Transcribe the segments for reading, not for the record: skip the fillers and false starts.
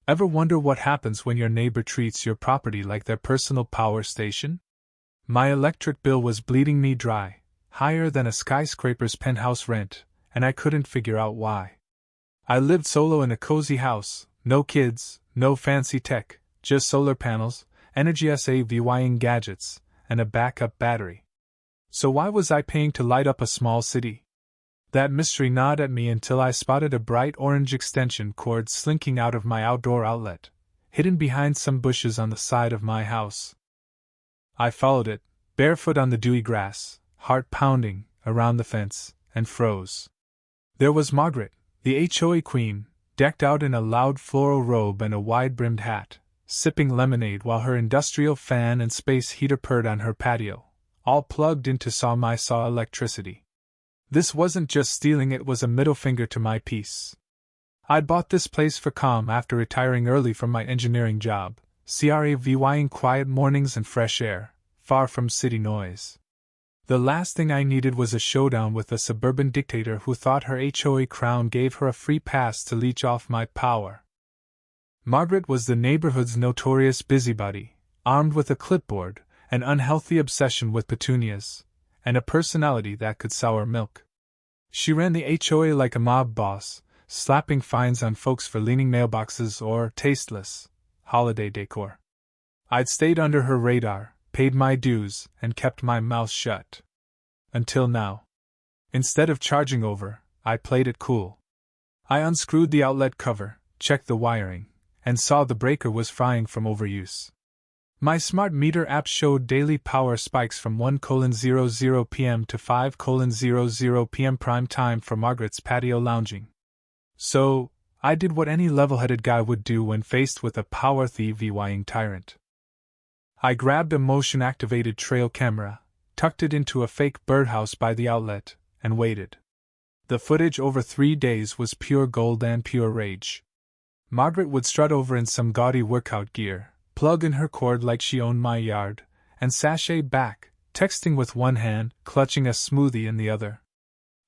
Ever wonder what happens when your neighbor treats your property like their personal power station? My electric bill was bleeding me dry, higher than a skyscraper's penthouse rent, and I couldn't figure out why. I lived solo in a cozy house, no kids, no fancy tech, just solar panels, energy saving gadgets, and a backup battery. So why was I paying to light up a small city? That mystery gnawed at me until I spotted a bright orange extension cord slinking out of my outdoor outlet, hidden behind some bushes on the side of my house. I followed it, barefoot on the dewy grass, heart pounding, around the fence, and froze. There was Margaret, the HOA queen, decked out in a loud floral robe and a wide-brimmed hat, sipping lemonade while her industrial fan and space heater purred on her patio, all plugged into saw electricity. This wasn't just stealing, it was a middle finger to my peace. I'd bought this place for calm after retiring early from my engineering job, craving quiet mornings and fresh air, far from city noise. The last thing I needed was a showdown with a suburban dictator who thought her HOA crown gave her a free pass to leech off my power. Margaret was the neighborhood's notorious busybody, armed with a clipboard, an unhealthy obsession with petunias, and a personality that could sour milk. She ran the HOA like a mob boss, slapping fines on folks for leaning mailboxes or tasteless holiday decor. I'd stayed under her radar, paid my dues, and kept my mouth shut. Until now. Instead of charging over, I played it cool. I unscrewed the outlet cover, checked the wiring, and saw the breaker was frying from overuse. My smart meter app showed daily power spikes from 1:00 p.m. to 5:00 p.m. prime time for Margaret's patio lounging. So, I did what any level-headed guy would do when faced with a power-thieving tyrant. I grabbed a motion-activated trail camera, tucked it into a fake birdhouse by the outlet, and waited. The footage over 3 days was pure gold and pure rage. Margaret would strut over in some gaudy workout gear, plug in her cord like she owned my yard, and sashay back, texting with one hand, clutching a smoothie in the other.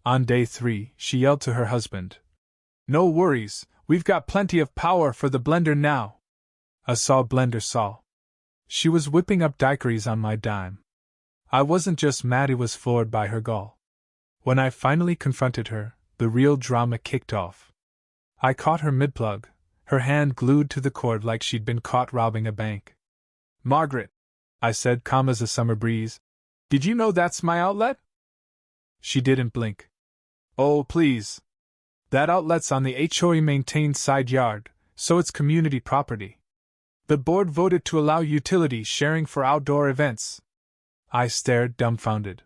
On day 3, she yelled to her husband, "No worries, we've got plenty of power for the blender now." A saw blender saw. She was whipping up daiquiris on my dime. I wasn't just mad, I was floored by her gall. When I finally confronted her, the real drama kicked off. I caught her mid-plug, her hand glued to the cord like she'd been caught robbing a bank. "Margaret," I said, calm as a summer breeze, "did you know that's my outlet?" She didn't blink. "Oh, please. That outlet's on the HOA maintained side yard, so it's community property. The board voted to allow utility sharing for outdoor events." I stared, dumbfounded.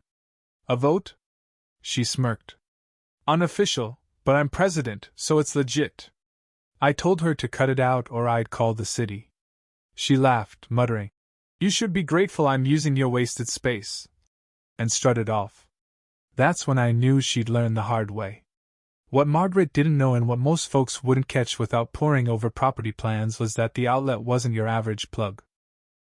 "A vote?" She smirked. "Unofficial, but I'm president, so it's legit." I told her to cut it out or I'd call the city. She laughed, muttering, "You should be grateful I'm using your wasted space," and strutted off. That's when I knew she'd learn the hard way. What Margaret didn't know, and what most folks wouldn't catch without poring over property plans, was that the outlet wasn't your average plug.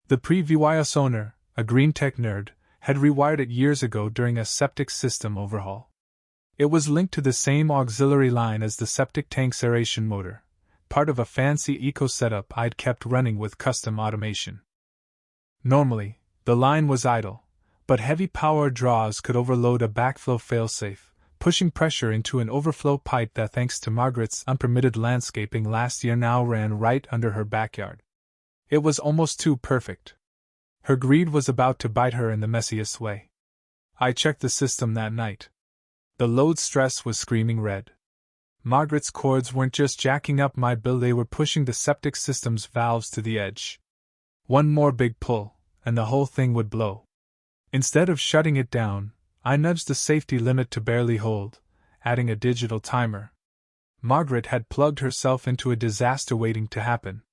The previous owner, a green tech nerd, had rewired it years ago during a septic system overhaul. It was linked to the same auxiliary line as the septic tank's aeration motor, part of a fancy eco setup I'd kept running with custom automation. Normally, the line was idle, but heavy power draws could overload a backflow failsafe, pushing pressure into an overflow pipe that, thanks to Margaret's unpermitted landscaping last year, now ran right under her backyard. It was almost too perfect. Her greed was about to bite her in the messiest way. I checked the system that night. The load stress was screaming red. Margaret's cords weren't just jacking up my bill, they were pushing the septic system's valves to the edge. One more big pull, and the whole thing would blow. Instead of shutting it down, I nudged the safety limit to barely hold, adding a digital timer. Margaret had plugged herself into a disaster waiting to happen.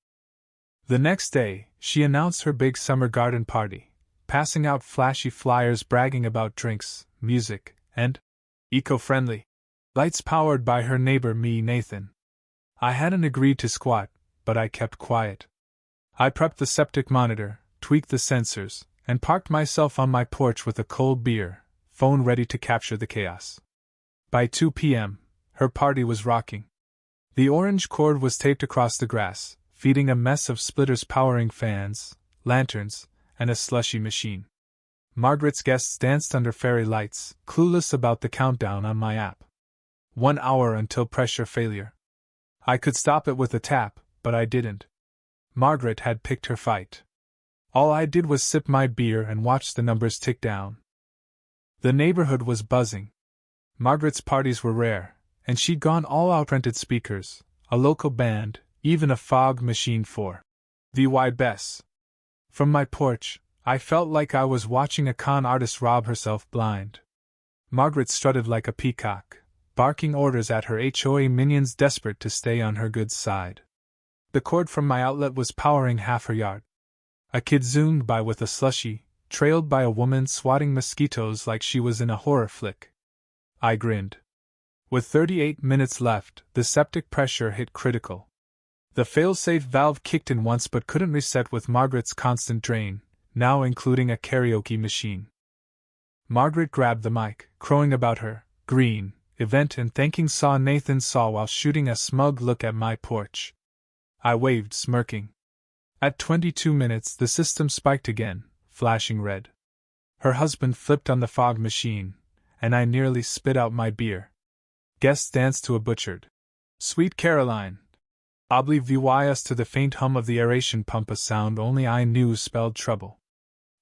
The next day, she announced her big summer garden party, passing out flashy flyers bragging about drinks, music, and eco-friendly lights powered by her neighbor Nathan. I hadn't agreed to squat, but I kept quiet. I prepped the septic monitor, tweaked the sensors, and parked myself on my porch with a cold beer, phone ready to capture the chaos. By 2 p.m., her party was rocking. The orange cord was taped across the grass, feeding a mess of splitters powering fans, lanterns, and a slushy machine. Margaret's guests danced under fairy lights, clueless about the countdown on my app. 1 hour until pressure failure. I could stop it with a tap, but I didn't. Margaret had picked her fight. All I did was sip my beer and watch the numbers tick down. The neighborhood was buzzing. Margaret's parties were rare, and she'd gone all out, rented speakers, a local band, even a fog machine for the wide best. From my porch, I felt like I was watching a con artist rob herself blind. Margaret strutted like a peacock, barking orders at her HOA minions desperate to stay on her good side. The cord from my outlet was powering half her yard. A kid zoomed by with a slushie, trailed by a woman swatting mosquitoes like she was in a horror flick. I grinned. With 38 minutes left, the septic pressure hit critical. The fail-safe valve kicked in once but couldn't reset with Margaret's constant drain, now including a karaoke machine. Margaret grabbed the mic, crowing about her green event and thanking Nathan Saw while shooting a smug look at my porch. I waved, smirking. At 22 minutes, the system spiked again, flashing red. Her husband flipped on the fog machine, and I nearly spit out my beer. Guests danced to a butchered Sweet Caroline. Oblivious to the faint hum of the aeration pump, a sound only I knew spelled trouble.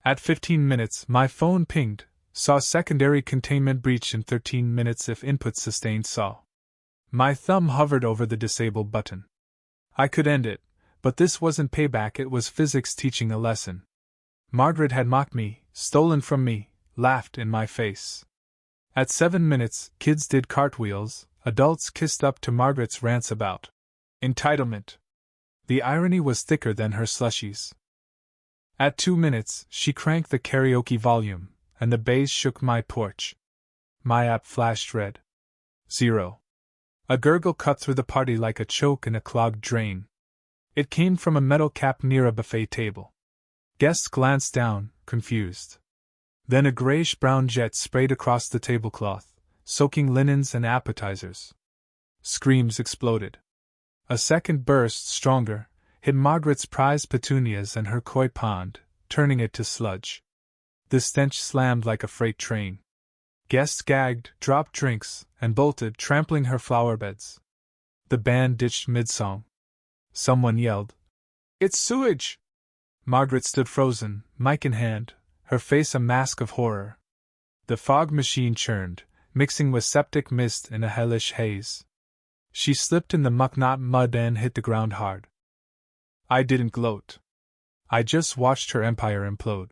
At 15 minutes, my phone pinged, saw secondary containment breach in 13 minutes if input sustained saw. My thumb hovered over the disable button. I could end it, but this wasn't payback, it was physics teaching a lesson. Margaret had mocked me, stolen from me, laughed in my face. At 7 minutes, kids did cartwheels, adults kissed up to Margaret's rants about entitlement. The irony was thicker than her slushies. At 2 minutes, she cranked the karaoke volume, and the bass shook my porch. My app flashed red. 0. A gurgle cut through the party like a choke in a clogged drain. It came from a metal cap near a buffet table. Guests glanced down, confused. Then a grayish-brown jet sprayed across the tablecloth, soaking linens and appetizers. Screams exploded. A second burst, stronger, hit Margaret's prized petunias and her koi pond, turning it to sludge. The stench slammed like a freight train. Guests gagged, dropped drinks, and bolted, trampling her flower beds. The band ditched mid-song. Someone yelled, "It's sewage!" Margaret stood frozen, mic in hand, her face a mask of horror. The fog machine churned, mixing with septic mist in a hellish haze. She slipped in the mucknot mud and hit the ground hard. I didn't gloat. I just watched her empire implode.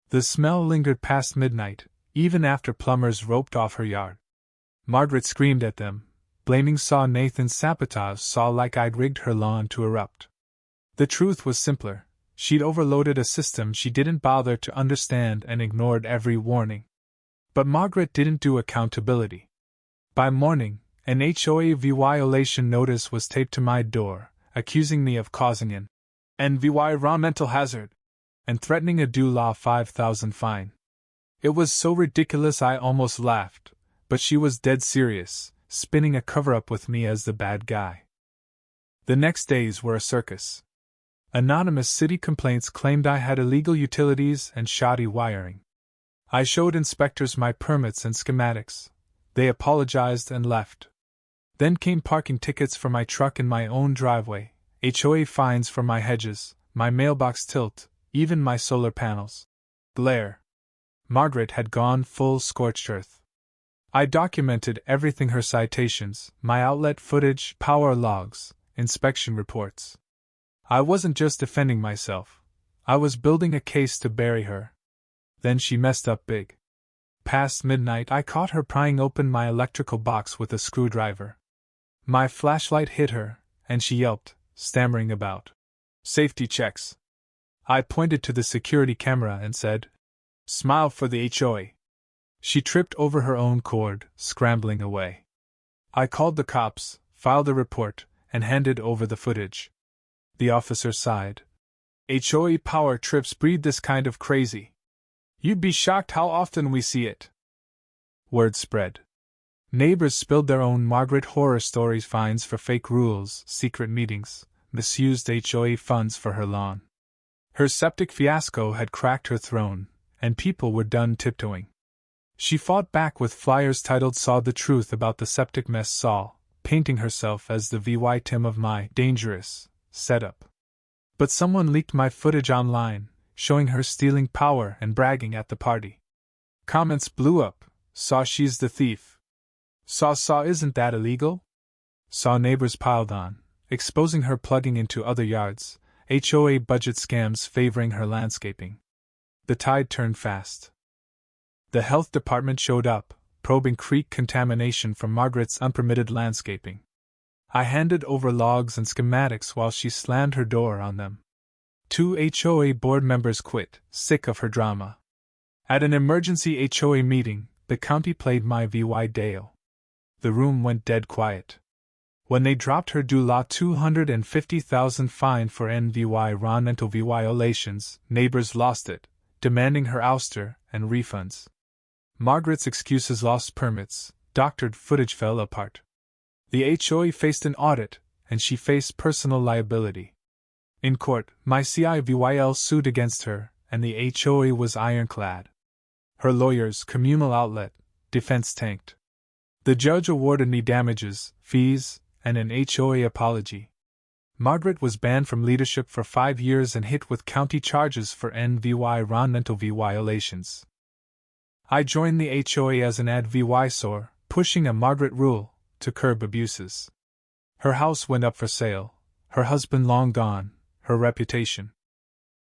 The smell lingered past midnight, even after plumbers roped off her yard. Margaret screamed at them, blaming Nathan's sabotage, saw like I'd rigged her lawn to erupt. The truth was simpler. She'd overloaded a system she didn't bother to understand and ignored every warning. But Margaret didn't do accountability. By morning, an HOA violation notice was taped to my door, accusing me of causing an environmental hazard and threatening a DULA 5,000 fine. It was so ridiculous I almost laughed, but she was dead serious, spinning a cover-up with me as the bad guy. The next days were a circus. Anonymous city complaints claimed I had illegal utilities and shoddy wiring. I showed inspectors my permits and schematics. They apologized and left. Then came parking tickets for my truck in my own driveway, HOA fines for my hedges, my mailbox tilt, even my solar panels. Glare. Margaret had gone full scorched earth. I documented everything: her citations, my outlet footage, power logs, inspection reports. I wasn't just defending myself. I was building a case to bury her. Then she messed up big. Past midnight, I caught her prying open my electrical box with a screwdriver. My flashlight hit her, and she yelped, stammering about safety checks. I pointed to the security camera and said, "Smile for the HOA." She tripped over her own cord, scrambling away. I called the cops, filed a report, and handed over the footage. The officer sighed. HOA power trips breed this kind of crazy. You'd be shocked how often we see it. Word spread. Neighbors spilled their own Margaret horror stories, fines for fake rules, secret meetings, misused HOA funds for her lawn. Her septic fiasco had cracked her throne, and people were done tiptoeing. She fought back with flyers titled "Saw the Truth About the Septic Mess Saul," painting herself as the VY Tim of my dangerous setup. But someone leaked my footage online, showing her stealing power and bragging at the party. Comments blew up. "Saw she's the thief." Saw isn't that illegal?" Saw neighbors piled on, exposing her plugging into other yards, HOA budget scams favoring her landscaping. The tide turned fast. The health department showed up, probing creek contamination from Margaret's unpermitted landscaping. I handed over logs and schematics while she slammed her door on them. 2 HOA board members quit, sick of her drama. At an emergency HOA meeting, the county played my VY Dale. The room went dead quiet. When they dropped her due law $250,000 fine for non-environmental violations, neighbors lost it, demanding her ouster and refunds. Margaret's excuses lost permits, doctored footage fell apart. The HOA faced an audit, and she faced personal liability. In court, my CIVYL sued against her, and the HOA was ironclad. Her lawyer's communal outlet, defense tanked. The judge awarded me damages, fees, and an HOA apology. Margaret was banned from leadership for 5 years and hit with county charges for environmental violations. I joined the HOA as an advisor, pushing a Margaret rule to curb abuses. Her house went up for sale, her husband long gone, her reputation